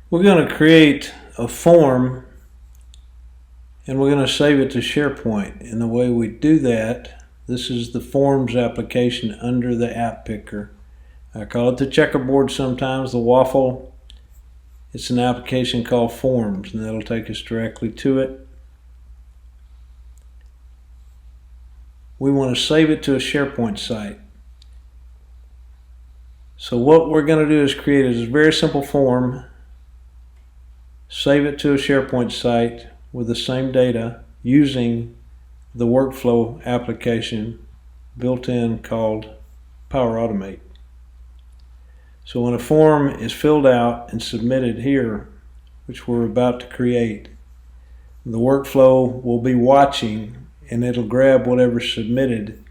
We're going to create a form and we're going to save it to SharePoint. And the way we do that, this is the Forms application under the app picker. I call it the checkerboard sometimes, the waffle. It's an application called Forms, and that'll take us directly to it. We want to save it to a SharePoint site. So what we're going to do is create a very simple form, save it to a SharePoint site with the same data using the workflow application built in called PowerAutomate. So when a form is filled out and submitted here, which we're about to create, the workflow will be watching and it'll grab whatever's submitted,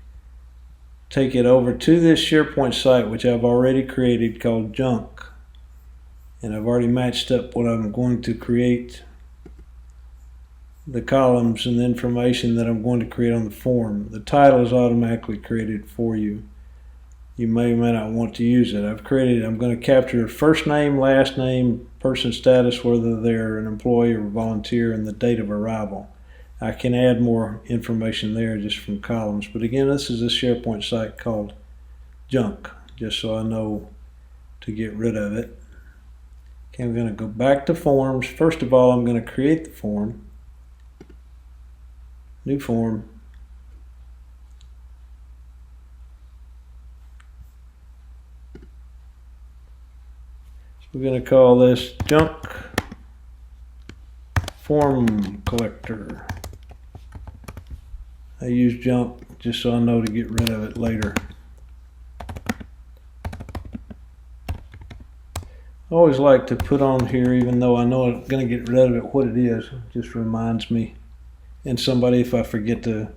take it over to this SharePoint site which I've already created called Junk. And I've already matched up what I'm going to create, the columns and the information that I'm going to create on the form. The title is automatically created for you. You may or may not want to use it. I'm going to capture first name, last name, person status, whether they're an employee or volunteer, and the date of arrival. I can add more information there just from columns. But again, this is a SharePoint site called Junk, just so I know to get rid of it. Okay, I'm going to go back to Forms. First of all, I'm going to create the form. New form. We're going to call this Junk Form Collector. I use Junk just so I know to get rid of it later. I always like to put on here, even though I know I'm going to get rid of it, what it is. It just reminds me. And somebody, if I forget to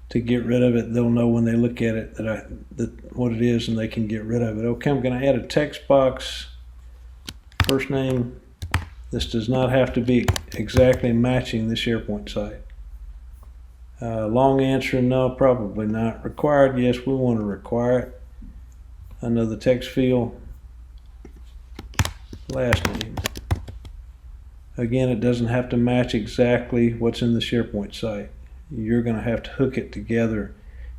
get rid of it, they'll know when they look at it that what it is and they can get rid of it. Okay, I'm going to add a text box. First name. This does not have to be exactly matching the SharePoint site. Long answer, no, probably not. Required, yes, we want to require it. Another text field. Last name. Again, it doesn't have to match exactly what's in the SharePoint site. You're going to have to hook it together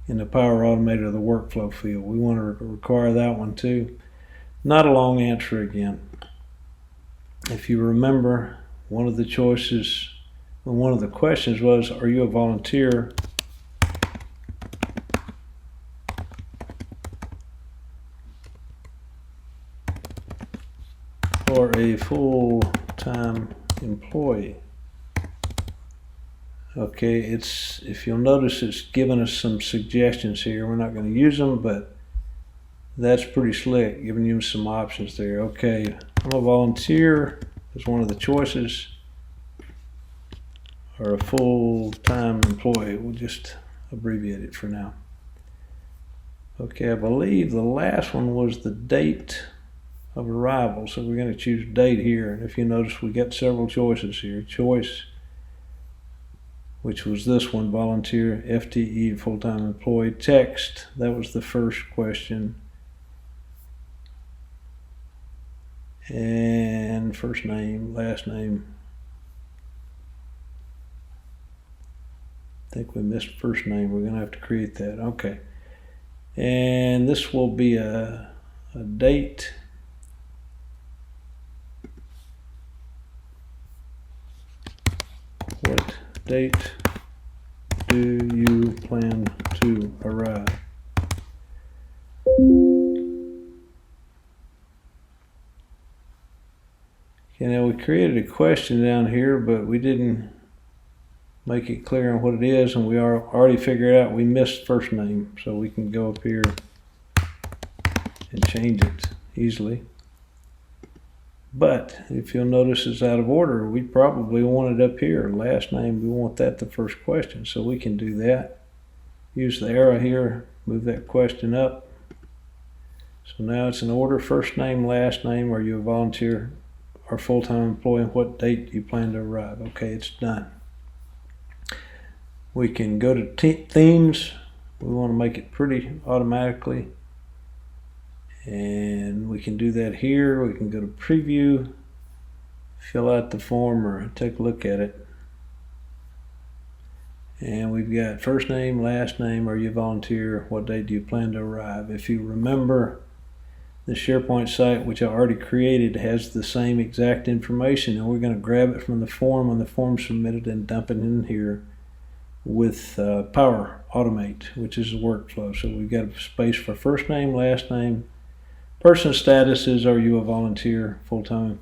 in the PowerAutomate or the workflow field. We want to require that one too. Not a long answer again. If you remember, one of the choices, one of the questions was, are you a volunteer or a full-time employee? Okay, if you'll notice, it's given us some suggestions here. We're not going to use them, but that's pretty slick, giving you some options there. Okay, I'm a volunteer is one of the choices, or a full-time employee. We'll just abbreviate it for now. Okay, I believe the last one was the date of arrival, so we're going to choose date here. And if you notice, we got several choices here. Choice, which was this one, volunteer, FTE, full-time employee. Text, that was the first question. And first name, last name. I think we missed first name. We're going to have to create that. Okay. And this will be a date. What date do you plan to arrive? Okay, now we created a question down here, but we didn't make it clear on what it is, and we already figured out we missed first name, so we can go up here and change it easily. But if you'll notice, it's out of order. We probably want it up here. Last name, we want that the first question, so we can do that. Use the arrow here, move that question up. So now it's in order: first name, last name, are you a volunteer or full-time employee, and what date do you plan to arrive? Okay, it's done. We can go to themes. We want to make it pretty automatically, and we can do that here. We can go to preview, fill out the form or take a look at it. And we've got first name, last name, are you a volunteer, what day do you plan to arrive. If you remember, the SharePoint site, which I already created, has the same exact information, and we're going to grab it from the form when the form's submitted and dump it in here with PowerAutomate, which is a workflow. So we've got a space for first name, last name, person status is are you a volunteer, full-time.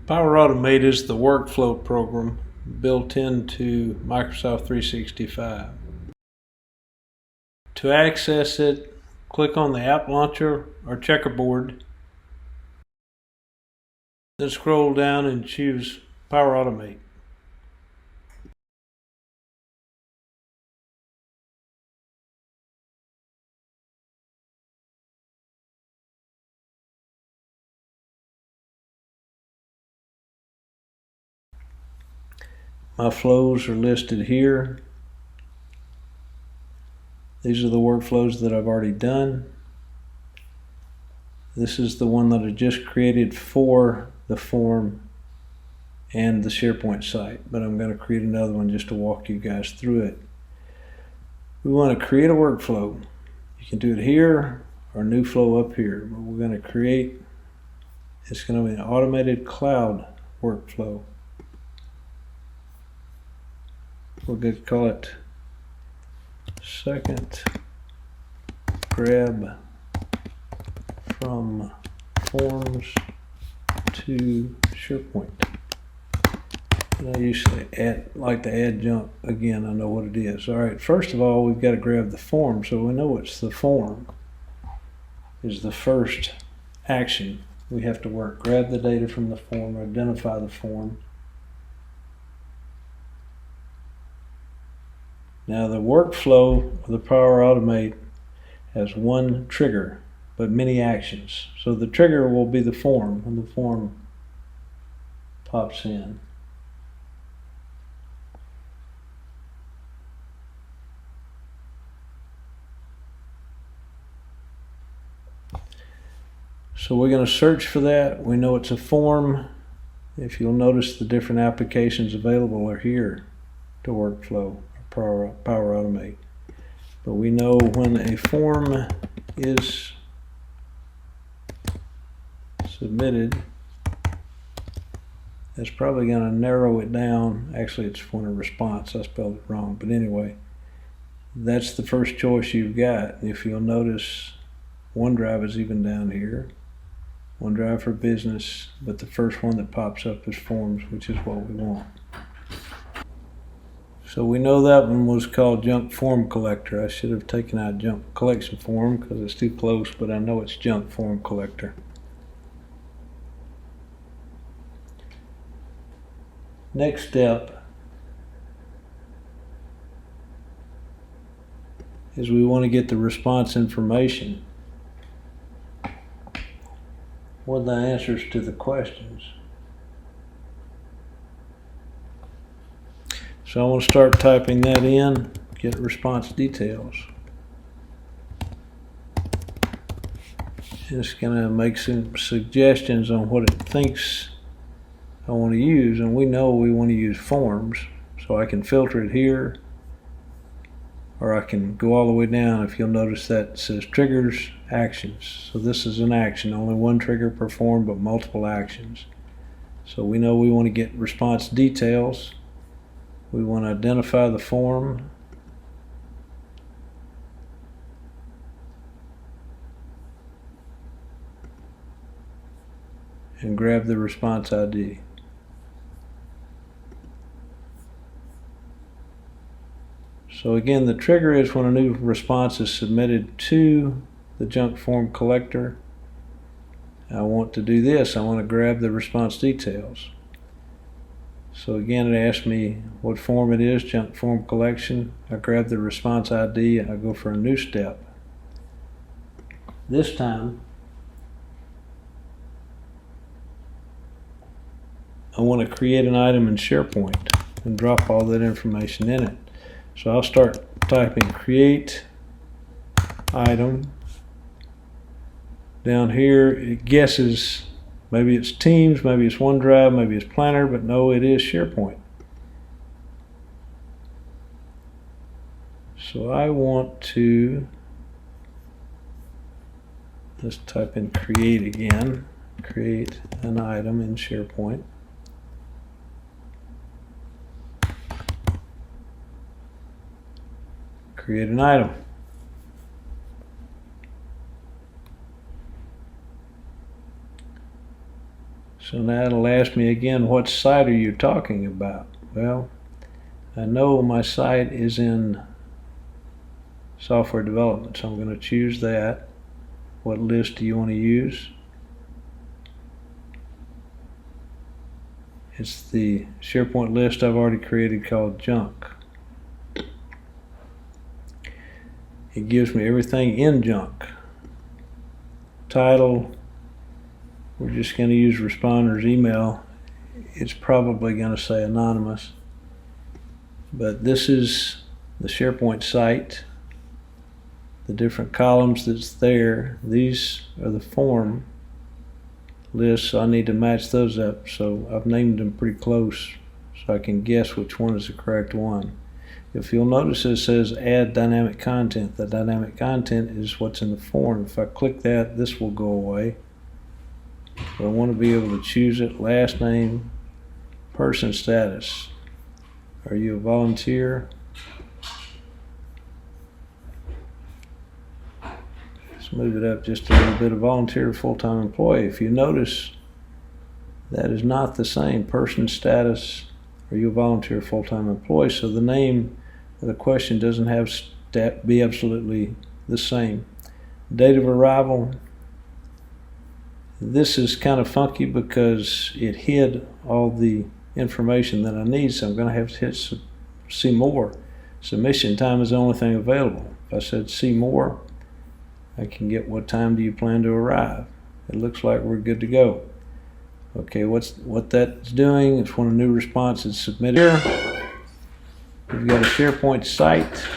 PowerAutomate is the workflow program built into Microsoft 365. To access it, click on the app launcher or checkerboard, then scroll down and choose PowerAutomate. My flows are listed here. These are the workflows that I've already done. This is the one that I just created for the form and the SharePoint site, but I'm going to create another one just to walk you guys through it. We want to create a workflow. You can do it here or new flow up here, but we're going to create, it's going to be an automated cloud workflow. We're going to call it second grab from forms to SharePoint. And I usually like to add junk again. I know what it is. All right, first of all, we've got to grab the form, so we know it's the form is the first action we have to work. Grab the data from the form, identify the form. Now the workflow of the PowerAutomate has one trigger, but many actions. So the trigger will be the form when the form pops in. So we're going to search for that. We know it's a form. If you'll notice, the different applications available are here to workflow. PowerAutomate. But we know when a form is submitted, that's probably going to narrow it down. Actually, it's when a response. I spelled it wrong. But anyway, that's the first choice you've got. If you'll notice, OneDrive is even down here. OneDrive for business, but the first one that pops up is forms, which is what we want. So we know that one was called junk form collector. I should have taken out junk collection form because it's too close, but I know it's junk form collector. Next step is we want to get the response information. What are the answers to the questions? So I want to start typing that in, get response details. It's going to make some suggestions on what it thinks I want to use, and we know we want to use forms, so I can filter it here, or I can go all the way down. If you'll notice that it says triggers, actions. So this is an action, only one trigger per form, but multiple actions. So we know we want to get response details. We want to identify the form. And grab the response ID. So again, the trigger is when a new response is submitted to the junk form collector. I want to do this. I want to grab the response details. So again, it asks me what form it is, junk form collection. I grab the response ID and I go for a new step. This time, I want to create an item in SharePoint and drop all that information in it. So I'll start typing create item. Down here it guesses, maybe it's Teams, maybe it's OneDrive, maybe it's Planner, but no, it is SharePoint. So I want to, let's type in create again, create an item in SharePoint. Create an item. So now it'll ask me again, what site are you talking about? Well, I know my site is in software development, so I'm going to choose that. What list do you want to use? It's the SharePoint list I've already created called junk. It gives me everything in junk. Title, we're just going to use responders email. It's probably going to say anonymous. But this is the SharePoint site. The different columns that's there. These are the form lists, so I need to match those up. So I've named them pretty close so I can guess which one is the correct one. If you'll notice, it says add dynamic content. The dynamic content is what's in the form. If I click that, this will go away. But I want to be able to choose it. Last name, person status. Are you a volunteer? Let's move it up just a little bit. A volunteer, full-time employee. If you notice, that is not the same. Person status. Are you a volunteer, full-time employee? So the name of the question doesn't have to be absolutely the same. Date of arrival. This is kind of funky because it hid all the information that I need, so I'm going to have to hit see more. Submission time is the only thing available. If I said see more, I can get what time do you plan to arrive. It looks like we're good to go. Okay, what that's doing is when a new response is submitted here, we've got a SharePoint site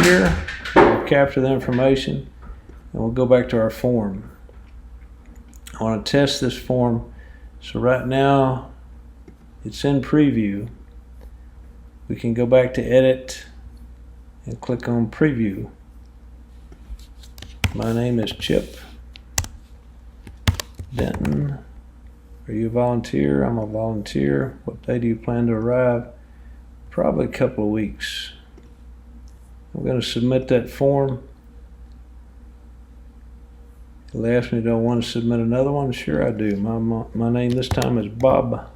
here. We'll capture the information and we'll go back to our form. I want to test this form. So right now it's in preview. We can go back to edit and click on preview. My name is Chip Denton. Are you a volunteer? I'm a volunteer. What day do you plan to arrive? Probably a couple of weeks. I'm going to submit that form. It'll ask me, do I want to submit another one? Sure I do. My name this time is Bob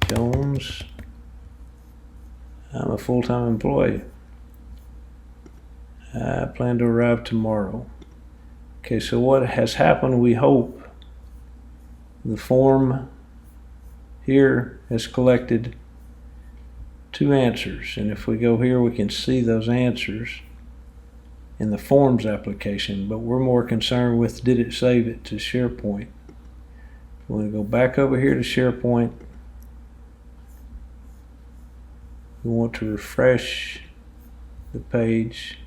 Jones. I'm a full-time employee. I plan to arrive tomorrow. Okay, so what has happened, we hope, the form here has collected 2 answers. And if we go here, we can see those answers in the Forms application, but we're more concerned with did it save it to SharePoint. We're going to go back over here to SharePoint. We want to refresh the page,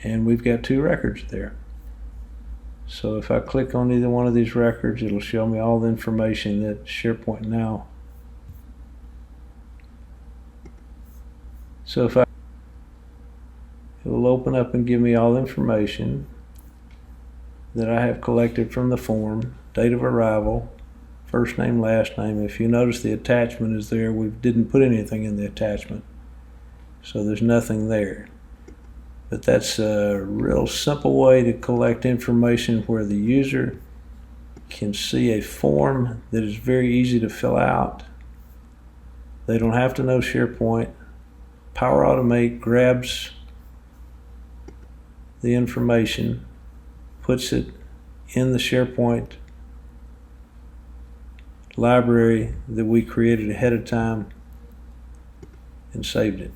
and we've got 2 records there. So if I click on either one of these records, it'll show me all the information that SharePoint now. So if it will open up and give me all the information that I have collected from the form, date of arrival, first name, last name. If you notice, the attachment is there. We didn't put anything in the attachment, so there's nothing there. But that's a real simple way to collect information where the user can see a form that is very easy to fill out. They don't have to know SharePoint. PowerAutomate grabs the information, puts it in the SharePoint library that we created ahead of time, and saved it.